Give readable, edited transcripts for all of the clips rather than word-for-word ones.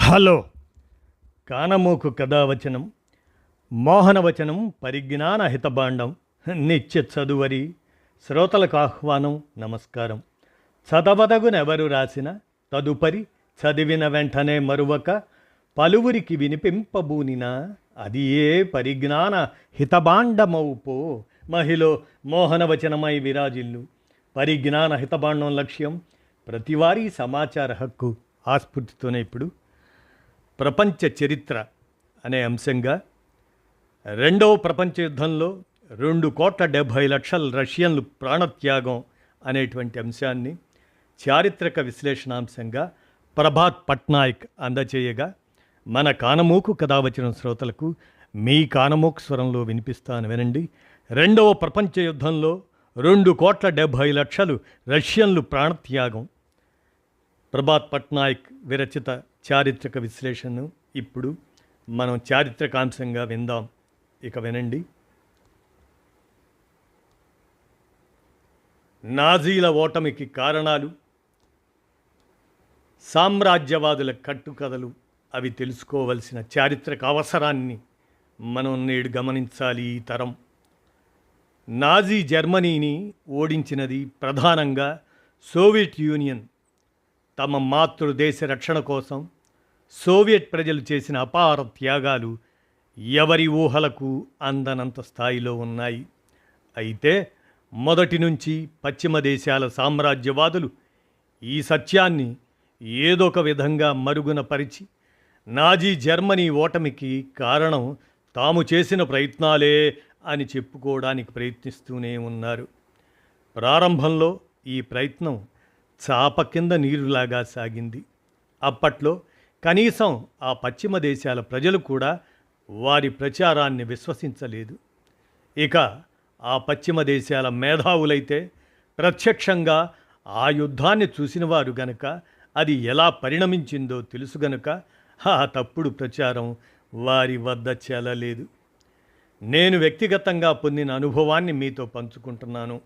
Hello. కానమోకు కథావచనం మోహనవచనం పరిజ్ఞాన హితబాండం నిత్య చదువరి శ్రోతలకు ఆహ్వానం. నమస్కారం. చదవదగునెవరు రాసిన తదుపరి చదివిన వెంటనే మరువక పలువురికి వినిపింపబూనిన అది ఏ పరిజ్ఞాన హితబాండమౌపో. మహిళ మోహనవచనమై విరాజిల్లు పరిజ్ఞాన హితబాండం లక్ష్యం ప్రతివారీ సమాచార హక్కు. ఆస్ఫూర్తితోనే ఇప్పుడు ప్రపంచ చరిత్ర అనే అంశంగా రెండవ ప్రపంచ యుద్ధంలో 2,70,00,000 రష్యన్లు ప్రాణత్యాగం అనేటువంటి అంశాన్ని చారిత్రక విశ్లేషణాంశంగా ప్రభాత్ పట్నాయక్ అందచేయగా మన కానమోకు కథావచనం శ్రోతలకు మీ కానమోకు స్వరంలో వినిపిస్తాను, వినండి. రెండవ ప్రపంచ యుద్ధంలో 2,70,00,000 రష్యన్లు ప్రాణత్యాగం. ప్రభాత్ పట్నాయక్ విరచిత చారిత్రక విశ్లేషణను ఇప్పుడు మనం చారిత్రకాంశంగా విందాం. ఇక వినండి. నాజీల ఓటమికి కారణాలు, సామ్రాజ్యవాదుల కట్టుకథలు, అవి తెలుసుకోవలసిన చారిత్రక అవసరాన్ని మనం నేడు గమనించాలి. ఈ తరం నాజీ జర్మనీని ఓడించినది ప్రధానంగా సోవియట్ యూనియన్. తమ మాతృదేశ రక్షణ కోసం సోవియట్ ప్రజలు చేసిన అపార త్యాగాలు ఎవరి ఊహలకు అందనంత స్థాయిలో ఉన్నాయి. అయితే మొదటి నుంచి పశ్చిమ దేశాల సామ్రాజ్యవాదులు ఈ సత్యాన్ని ఏదొక విధంగా మరుగున పరిచి నాజీ జర్మనీ ఓటమికి కారణం తాము చేసిన ప్రయత్నాలే అని చెప్పుకోవడానికి ప్రయత్నిస్తూనే ఉన్నారు. ప్రారంభంలో ఈ ప్రయత్నం చాప కింద నీరులాగా సాగింది. అప్పట్లో కనీసం ఆ పశ్చిమ దేశాల ప్రజలు కూడా వారి ప్రచారాన్ని విశ్వసించలేదు. ఇక ఆ పశ్చిమ దేశాల మేధావులైతే ప్రత్యక్షంగా ఆ యుద్ధాన్ని చూసిన వారు గనుక అది ఎలా పరిణమించిందో తెలుసు గనుక ఆ తప్పుడు ప్రచారం వారి వద్ద చెల్లలేదు. నేను వ్యక్తిగతంగా పొందిన అనుభవాన్ని మీతో పంచుకుంటున్నాను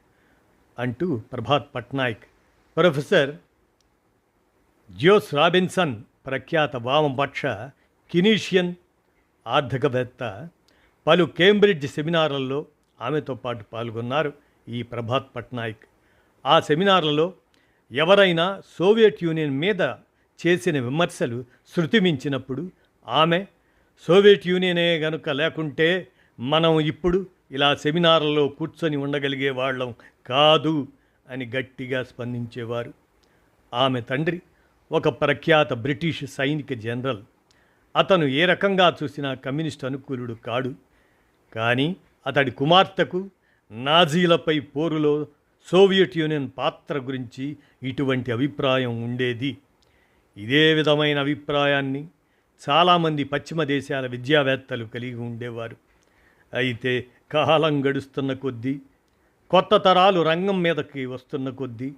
అంటూ Prabhat Patnaik professor Joan Robinson, ప్రఖ్యాత వామపక్ష కినీషియన్ ఆర్థికవేత్త, పలు కేంబ్రిడ్జ్ సెమినార్లలో ఆమెతో పాటు పాల్గొన్నారు ఈ ప్రభాత్ పట్నాయక్. ఆ సెమినార్లలో ఎవరైనా సోవియట్ యూనియన్ మీద చేసిన విమర్శలు శృతిమించినప్పుడు ఆమె సోవియట్ యూనియనే గనుక లేకుంటే మనం ఇప్పుడు ఇలా సెమినార్లలో కూర్చొని ఉండగలిగే వాళ్ళం కాదు అని గట్టిగా స్పందించేవారు. ఆమె తండ్రి ఒక ప్రఖ్యాత బ్రిటిష్ సైనిక జనరల్. అతను ఏ రకంగా చూసినా కమ్యూనిస్ట్ అనుకూలుడు కాడు. కానీ అతడి కుమార్తెకు నాజీలపై పోరులో సోవియట్ యూనియన్ పాత్ర గురించి ఇటువంటి అభిప్రాయం ఉండేది. ఇదే విధమైన అభిప్రాయాన్ని చాలామంది పశ్చిమ దేశాల విద్యావేత్తలు కలిగి ఉండేవారు. అయితే కాలం గడుస్తున్న కొద్దీ, కొత్త తరాలు రంగం మీదకి వస్తున్న కొద్దీ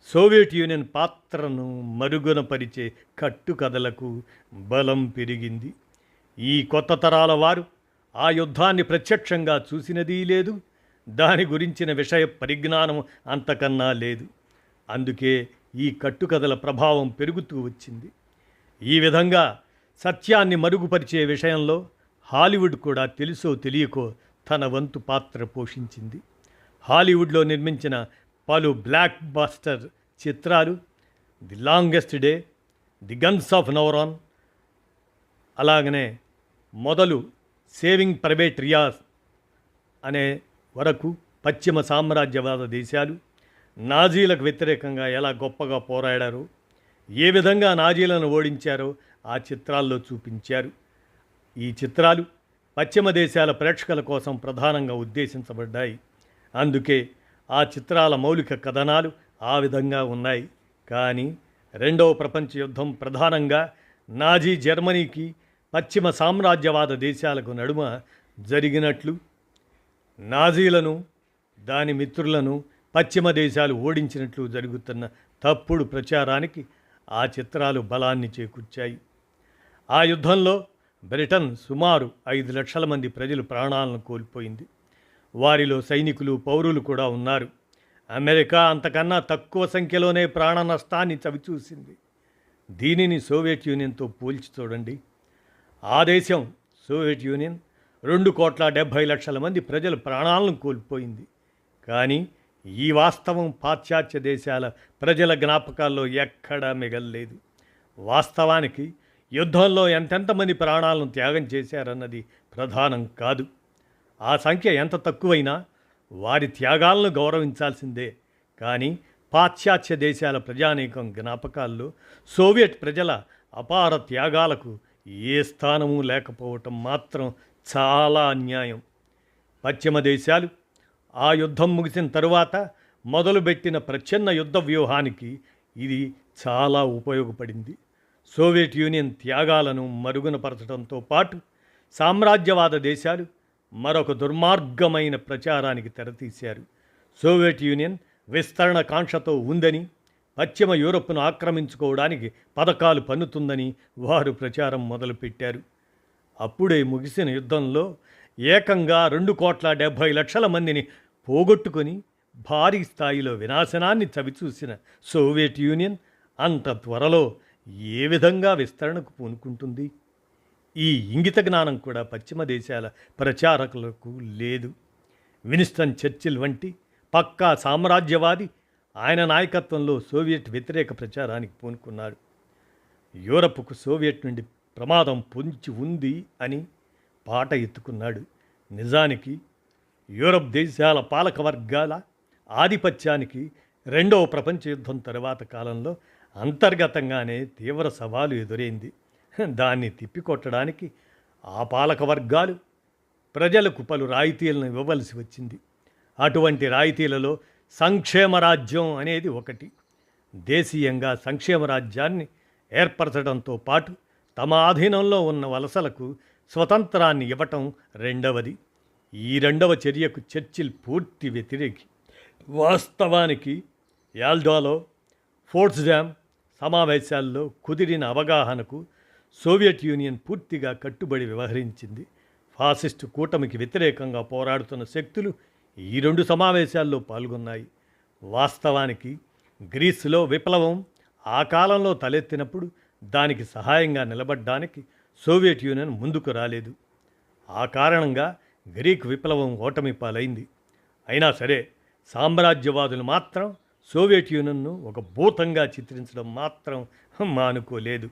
సోవియట్ యూనియన్ పాత్రను మరుగున పరిచే కట్టుకథలకు బలం పెరిగింది. ఈ కొత్త తరాల వారు ఆ యుద్ధాన్ని ప్రత్యక్షంగా చూసినదీ లేదు, దాని గురించిన విషయ పరిజ్ఞానం అంతకన్నా లేదు. అందుకే ఈ కట్టుకథల ప్రభావం పెరుగుతూ వచ్చింది. ఈ విధంగా సత్యాన్ని మరుగుపరిచే విషయంలో హాలీవుడ్ కూడా తెలుసో తెలియకో తన వంతు పాత్ర పోషించింది. హాలీవుడ్లో నిర్మించిన పలు block buster the longest day, the guns of Navarone, అలాగనే మొదలు సేవింగ్ ప్రైవేట్ రియాజ్ అనే వరకు పశ్చిమ సామ్రాజ్యవాద దేశాలు నాజీలకు వ్యతిరేకంగా ఎలా గొప్పగా పోరాడారో, ఏ విధంగా నాజీలను ఓడించారో ఆ చిత్రాల్లో చూపించారు. ఈ చిత్రాలు పశ్చిమ దేశాల ప్రేక్షకుల కోసం ప్రధానంగా ఉద్దేశించబడ్డాయి. అందుకే ఆ చిత్రాల మౌలిక కథనాలు ఆ విధంగా ఉన్నాయి. కానీ రెండవ ప్రపంచ యుద్ధం ప్రధానంగా నాజీ జర్మనీకి పశ్చిమ సామ్రాజ్యవాద దేశాలకు నడుమ జరిగినట్లు, నాజీలను దాని మిత్రులను పశ్చిమ దేశాలు ఓడించినట్లు జరుగుతున్న తప్పుడు ప్రచారానికి ఆ చిత్రాలు బలాన్ని చేకూర్చాయి. ఆ యుద్ధంలో బ్రిటన్ సుమారు 5 లక్షల మంది ప్రజలు ప్రాణాలను కోల్పోయింది. వారిలో సైనికులు, పౌరులు కూడా ఉన్నారు. అమెరికా అంతకన్నా తక్కువ సంఖ్యలోనే ప్రాణ నష్టాన్ని చవిచూసింది. దీనిని సోవియట్ యూనియన్తో పోల్చి చూడండి. ఆ దేశం సోవియట్ యూనియన్ 2,70,00,000 మంది ప్రజల ప్రాణాలను కోల్పోయింది. కానీ ఈ వాస్తవం పాశ్చాత్య దేశాల ప్రజల జ్ఞాపకాల్లో ఎక్కడా మిగల్లేదు. వాస్తవానికి యుద్ధంలో ఎంతెంతమంది ప్రాణాలను త్యాగం చేశారన్నది ప్రధానం కాదు. ఆ సంఖ్య ఎంత తక్కువైనా వారి త్యాగాలను గౌరవించాల్సిందే. కానీ పాశ్చాత్య దేశాల ప్రజానీకం జ్ఞాపకాల్లో సోవియట్ ప్రజల అపార త్యాగాలకు ఏ స్థానము లేకపోవటం మాత్రం చాలా అన్యాయం. పశ్చిమ దేశాలు ఆ యుద్ధం ముగిసిన తరువాత మొదలుపెట్టిన ప్రచ్ఛన్న యుద్ధ వ్యూహానికి ఇది చాలా ఉపయోగపడింది. సోవియట్ యూనియన్ త్యాగాలను మరుగునపరచడంతో పాటు సామ్రాజ్యవాద దేశాలు మరొక దుర్మార్గమైన ప్రచారానికి తెరతీశారు. సోవియట్ యూనియన్ విస్తరణ కాంక్షతో ఉందని, పశ్చిమ యూరప్ను ఆక్రమించుకోవడానికి పథకాలు పన్నుతుందని వారు ప్రచారం మొదలుపెట్టారు. అప్పుడే ముగిసిన యుద్ధంలో ఏకంగా 2,70,00,000 మందిని పోగొట్టుకొని భారీ స్థాయిలో వినాశనాన్ని చవిచూసిన సోవియట్ యూనియన్ అంత త్వరలో ఏ విధంగా విస్తరణకు పూనుకుంటుంది? ఈ ఇంగిత జ్ఞానం కూడా పశ్చిమ దేశాల ప్రచారకులకు లేదు. విన్స్టన్ చర్చిల్ వంటి పక్కా సామ్రాజ్యవాది ఆయన నాయకత్వంలో సోవియట్ వ్యతిరేక ప్రచారానికి పూనుకున్నాడు. యూరప్కు సోవియట్ నుండి ప్రమాదం పొంచి ఉంది అని పాట ఎత్తుకున్నాడు. నిజానికి యూరప్ దేశాల పాలక వర్గాల ఆధిపత్యానికి రెండవ ప్రపంచ యుద్ధం తరువాత కాలంలో అంతర్గతంగానే తీవ్ర సవాలు ఎదురైంది. దాన్ని తిప్పికొట్టడానికి ఆ పాలక వర్గాలు ప్రజలకు పలు రాయితీలను ఇవ్వవలసి వచ్చింది. అటువంటి రాయితీలలో సంక్షేమ రాజ్యం అనేది ఒకటి. దేశీయంగా సంక్షేమ రాజ్యాన్ని ఏర్పరచడంతో పాటు తమ ఆధీనంలో ఉన్న వలసలకు స్వతంత్రాన్ని ఇవ్వటం రెండవది. ఈ రెండవ చర్యకు చర్చిల్ పూర్తి వ్యతిరేకి. వాస్తవానికి యాల్డాలో, పోట్స్డామ్ సమావేశాల్లో కుదిరిన అవగాహనకు సోవియట్ యూనియన్ పూర్తిగా కట్టుబడి వ్యవహరించింది. ఫాసిస్టు కూటమికి వ్యతిరేకంగా పోరాడుతున్న శక్తులు ఈ 2 సమావేశాల్లో పాల్గొన్నాయి. వాస్తవానికి గ్రీసులో విప్లవం ఆ కాలంలో తలెత్తినప్పుడు దానికి సహాయంగా నిలబడ్డానికి సోవియట్ యూనియన్ ముందుకు రాలేదు. ఆ కారణంగా గ్రీక్ విప్లవం ఓటమి పాలైంది. అయినా సరే సామ్రాజ్యవాదులు మాత్రం సోవియట్ యూనియన్ను ఒక భూతంగా చిత్రించడం మాత్రం మానుకోలేదు.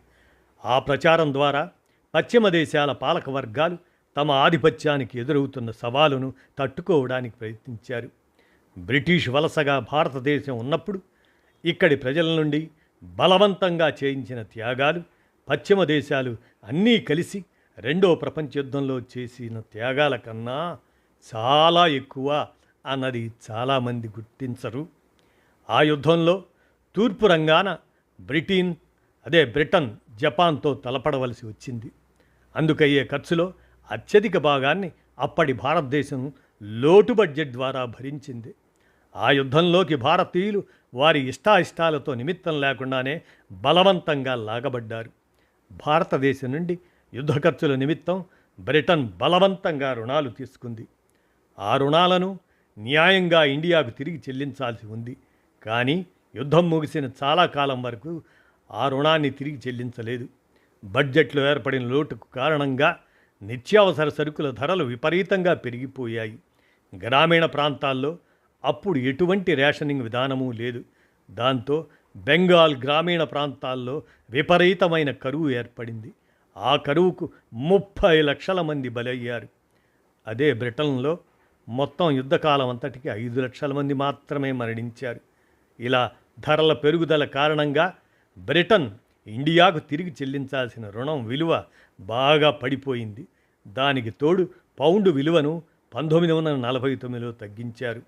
ఆ ప్రచారం ద్వారా పశ్చిమ దేశాల పాలక వర్గాలు తమ ఆధిపత్యానికి ఎదురవుతున్న సవాలును తట్టుకోవడానికి ప్రయత్నించారు. బ్రిటిష్ వలసగా భారతదేశం ఉన్నప్పుడు ఇక్కడి ప్రజల నుండి బలవంతంగా చేయించిన త్యాగాలు పశ్చిమ దేశాలు అన్నీ కలిసి రెండో ప్రపంచ యుద్ధంలో చేసిన త్యాగాల కన్నా చాలా ఎక్కువ అన్నది చాలామంది గుర్తించరు. ఆ యుద్ధంలో తూర్పు రంగాన బ్రిటన్ జపాన్తో తలపడవలసి వచ్చింది. అందుకయ్యే ఖర్చులో అత్యధిక భాగాన్ని అప్పటి భారతదేశం లోటు బడ్జెట్ ద్వారా భరించింది. ఆ యుద్ధంలోకి భారతీయులు వారి ఇష్టాయిష్టాలతో నిమిత్తం లేకుండానే బలవంతంగా లాగబడ్డారు. భారతదేశం నుండి యుద్ధ ఖర్చుల నిమిత్తం బ్రిటన్ బలవంతంగా రుణాలు తీసుకుంది. ఆ రుణాలను న్యాయంగా ఇండియాకు తిరిగి చెల్లించాల్సి ఉంది. కానీ యుద్ధం ముగిసిన చాలా కాలం వరకు ఆ రుణాన్ని తిరిగి చెల్లించలేదు. బడ్జెట్లో ఏర్పడిన లోటుకు కారణంగా నిత్యావసర సరుకుల ధరలు విపరీతంగా పెరిగిపోయాయి. గ్రామీణ ప్రాంతాల్లో అప్పుడు ఎటువంటి రేషనింగ్ విధానమూ లేదు. దాంతో బెంగాల్ గ్రామీణ ప్రాంతాల్లో విపరీతమైన కరువు ఏర్పడింది. ఆ కరువుకు 30 లక్షల మంది బలయ్యారు. అదే బ్రిటన్లో మొత్తం యుద్ధకాలం అంతటికి 5 లక్షల మంది మాత్రమే మరణించారు. ఇలా ధరల పెరుగుదల కారణంగా బ్రిటన్ ఇండియాకు తిరిగి చెల్లించాల్సిన రుణం విలువ బాగా పడిపోయింది. దానికి తోడు పౌండ్ విలువను 1949లో తగ్గించారు.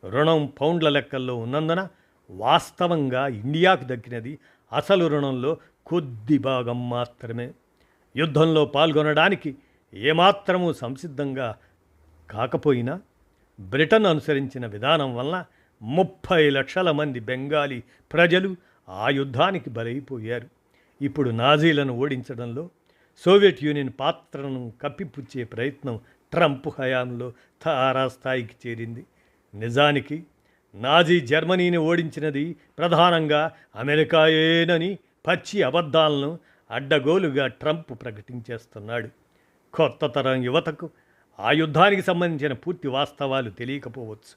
రుణం పౌండ్ల లెక్కల్లో ఉన్నందున వాస్తవంగా ఇండియాకు దక్కినది అసలు రుణంలో కొద్ది భాగం మాత్రమే. యుద్ధంలో పాల్గొనడానికి ఏమాత్రమూ సంసిద్ధంగా కాకపోయినా బ్రిటన్ అనుసరించిన విధానం వలన 30 లక్షల మంది బెంగాలీ ప్రజలు ఆ యుద్ధానికి బలైపోయారు. ఇప్పుడు నాజీలను ఓడించడంలో సోవియట్ యూనియన్ పాత్రను కప్పిపుచ్చే ప్రయత్నం ట్రంప్ హయాంలో తారాస్థాయికి చేరింది. నిజానికి నాజీ జర్మనీని ఓడించినది ప్రధానంగా అమెరికాయేనని పచ్చి అబద్ధాలను అడ్డగోలుగా ట్రంప్ ప్రకటించేస్తున్నాడు. కొత్త తరం యువతకు ఆ యుద్ధానికి సంబంధించిన పూర్తి వాస్తవాలు తెలియకపోవచ్చు.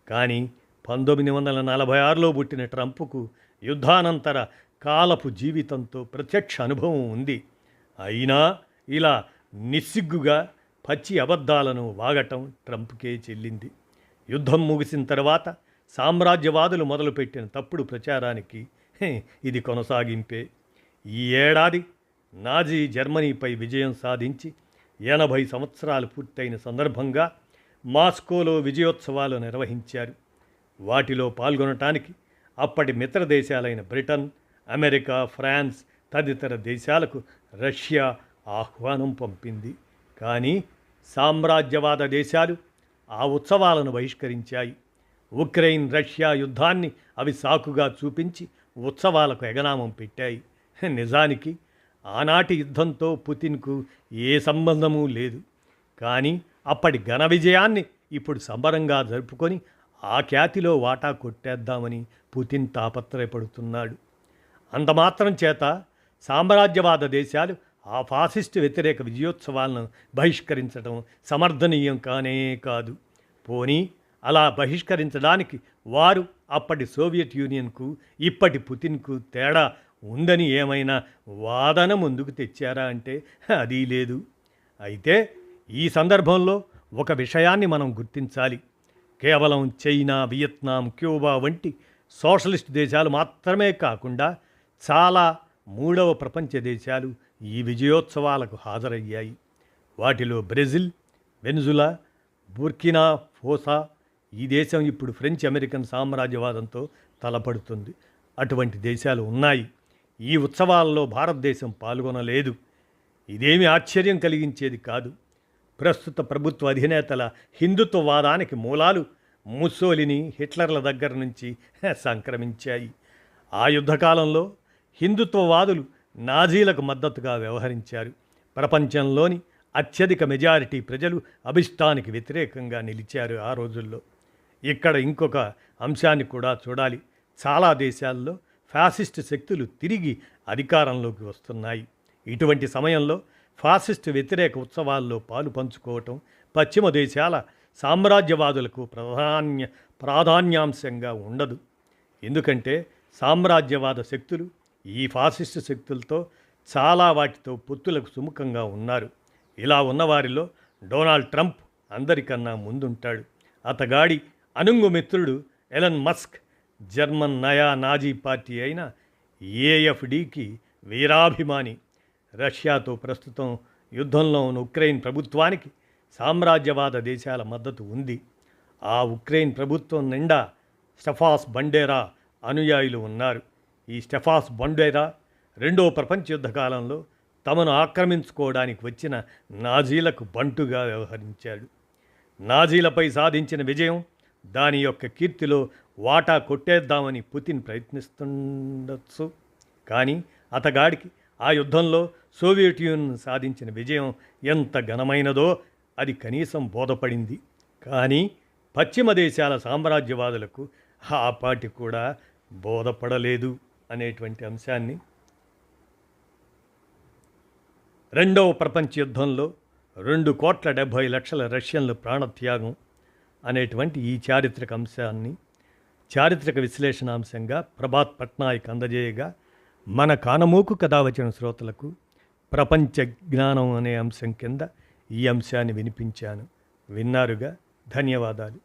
కానీ 1946లో పుట్టిన ట్రంప్కు యుద్ధానంతర కాలపు జీవితంతో ప్రత్యక్ష అనుభవం ఉంది. అయినా ఇలా నిస్సిగ్గుగా పచ్చి అబద్ధాలను వాగటం ట్రంప్కే చెల్లింది. యుద్ధం ముగిసిన తర్వాత సామ్రాజ్యవాదులు మొదలుపెట్టిన తప్పుడు ప్రచారానికి ఇది కొనసాగింపే. ఈ ఏడాది నాజీ జర్మనీపై విజయం సాధించి 80 సంవత్సరాలు పూర్తయిన సందర్భంగా మాస్కోలో విజయోత్సవాలు నిర్వహించారు. వాటిలో పాల్గొనటానికి అప్పటి మిత్ర దేశాలైన బ్రిటన్, అమెరికా, ఫ్రాన్స్ తదితర దేశాలకు రష్యా ఆహ్వానం పంపింది. కానీ సామ్రాజ్యవాద దేశాలు ఆ ఉత్సవాలను బహిష్కరించాయి. ఉక్రెయిన్ రష్యా యుద్ధాన్ని అవి సాకుగా చూపించి ఉత్సవాలకు ఎగనామం పెట్టాయి. నిజానికి ఆనాటి యుద్ధంతో పుతిన్కు ఏ సంబంధమూ లేదు. కానీ అప్పటి ఘన విజయాన్ని ఇప్పుడు సంబరంగా జరుపుకొని ఆ ఖ్యాతిలో వాటా కొట్టేద్దామని పుతిన్ తాపత్రయపడుతున్నాడు. అంతమాత్రం చేత సామ్రాజ్యవాద దేశాలు ఆ ఫాసిస్టు వ్యతిరేక విజయోత్సవాలను బహిష్కరించడం సమర్థనీయం కానే కాదు. పోనీ అలా బహిష్కరించడానికి వారు అప్పటి సోవియట్ యూనియన్కు ఇప్పటి పుతిన్కు తేడా ఉందని ఏమైనా వాదన ముందుకు తెచ్చారా అంటే అది లేదు. అయితే ఈ సందర్భంలో ఒక విషయాన్ని మనం గుర్తించాలి. కేవలం చైనా, వియత్నాం, క్యూబా వంటి సోషలిస్ట్ దేశాలు మాత్రమే కాకుండా చాలా మూడవ ప్రపంచ దేశాలు ఈ విజయోత్సవాలకు హాజరయ్యాయి. వాటిలో బ్రెజిల్, వెనుజులా, బుర్కినా ఫోసా. ఈ దేశం ఇప్పుడు ఫ్రెంచ్ అమెరికన్ సామ్రాజ్యవాదంతో తలపడుతుంది. అటువంటి దేశాలు ఉన్నాయి. ఈ ఉత్సవాల్లో భారతదేశం పాల్గొనలేదు. ఇదేమి ఆశ్చర్యం కలిగించేది కాదు. ప్రస్తుత ప్రభుత్వ అధినేతల హిందుత్వవాదానికి మూలాలు ముస్సోలిని, హిట్లర్ల దగ్గర నుంచి సంక్రమించాయి. ఆ యుద్ధకాలంలో హిందుత్వవాదులు నాజీలకు మద్దతుగా వ్యవహరించారు. ప్రపంచంలోని అత్యధిక మెజారిటీ ప్రజలు అభిష్టానికి వ్యతిరేకంగా నిలిచారు ఆ రోజుల్లో. ఇక్కడ ఇంకొక అంశాన్ని కూడా చూడాలి. చాలా దేశాల్లో ఫ్యాసిస్ట్ శక్తులు తిరిగి అధికారంలోకి వస్తున్నాయి. ఇటువంటి సమయంలో ఫాసిస్ట్ వ్యతిరేక ఉత్సవాల్లో పాలు పంచుకోవటం పశ్చిమ దేశాల సామ్రాజ్యవాదులకు ప్రాధాన్యాంశంగా ఉండదు. ఎందుకంటే సామ్రాజ్యవాద శక్తులు ఈ ఫాసిస్ట్ శక్తులతో చాలా వాటితో పొత్తులకు సుముఖంగా ఉన్నారు. ఇలా ఉన్నవారిలో డొనాల్డ్ ట్రంప్ అందరికన్నా ముందుంటాడు. అతగాడి అనుంగు మిత్రుడు ఎలన్ మస్క్ జర్మన్ నయా నాజీ పార్టీ అయిన ఏఎఫ్డికి వీరాభిమాని. రష్యాతో ప్రస్తుతం యుద్ధంలో ఉన్న ఉక్రెయిన్ ప్రభుత్వానికి సామ్రాజ్యవాద దేశాల మద్దతు ఉంది. ఆ ఉక్రెయిన్ ప్రభుత్వం నిండా స్టెఫాస్ బండేరా అనుయాయులు ఉన్నారు. ఈ స్టెఫాస్ బండేరా రెండో ప్రపంచ యుద్ధ కాలంలో తమను ఆక్రమించుకోవడానికి వచ్చిన నాజీలకు బంటుగా వ్యవహరించాడు. నాజీలపై సాధించిన విజయం, దాని యొక్క కీర్తిలో వాటా కొట్టేద్దామని పుతిన్ ప్రయత్నిస్తుండొచ్చు. కానీ అతగాడికి ఆ యుద్ధంలో సోవియట్ యూనియన్ సాధించిన విజయం ఎంత ఘనమైనదో అది కనీసం బోధపడింది. కానీ పశ్చిమ దేశాల సామ్రాజ్యవాదులకు ఆ పాటి కూడా బోధపడలేదు అనేటువంటి అంశాన్ని రెండవ ప్రపంచ యుద్ధంలో 2,70,00,000 రష్యన్లు ప్రాణత్యాగం అనేటువంటి ఈ చారిత్రక అంశాన్ని చారిత్రక విశ్లేషణాంశంగా ప్రభాత్ పట్నాయక్ అందజేయగా మన కానమోకు కథ వచ్చిన శ్రోతలకు ప్రపంచ జ్ఞానం అనే అంశం కింద ఈ అంశాన్ని వినిపించాను. విన్నారుగా. ధన్యవాదాలు.